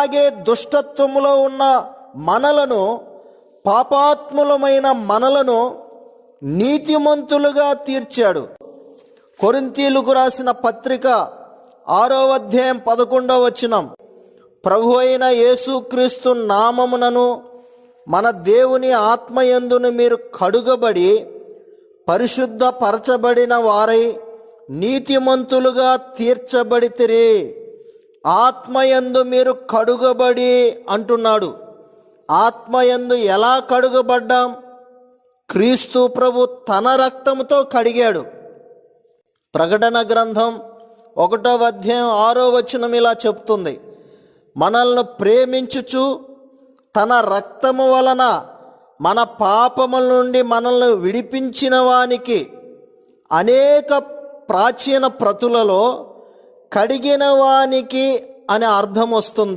అలాగే దుష్టత్వములో ఉన్న మనలను, పాపాత్ములమైన మనలను నీతిమంతులుగా తీర్చాడు. కొరింథీయులకు రాసిన పత్రిక 6వ అధ్యాయం 11వ వచనం, ప్రభు అయిన యేసుక్రీస్తు నామమునను మన దేవుని ఆత్మయందును మీరు కడుగబడి పరిశుద్ధ పరచబడిన వారై నీతిమంతులుగా తీర్చబడితిరి. ఆత్మయందు మీరు కడుగబడి అంటున్నాడు. ఆత్మయందు ఎలా కడుగబడ్డాం? క్రీస్తు ప్రభు తన రక్తంతో కడిగాడు. ప్రకటన గ్రంథం 1వ అధ్యాయం 6వ వచనం ఇలా చెప్తుంది, మనల్ని ప్రేమించుచు తన రక్తము వలన మన పాపముల నుండి మనల్ని విడిపించిన వానికి అనేక ప్రాచీన ప్రతులలో కడిగిన వానికి అనే అర్థం వస్తుంది.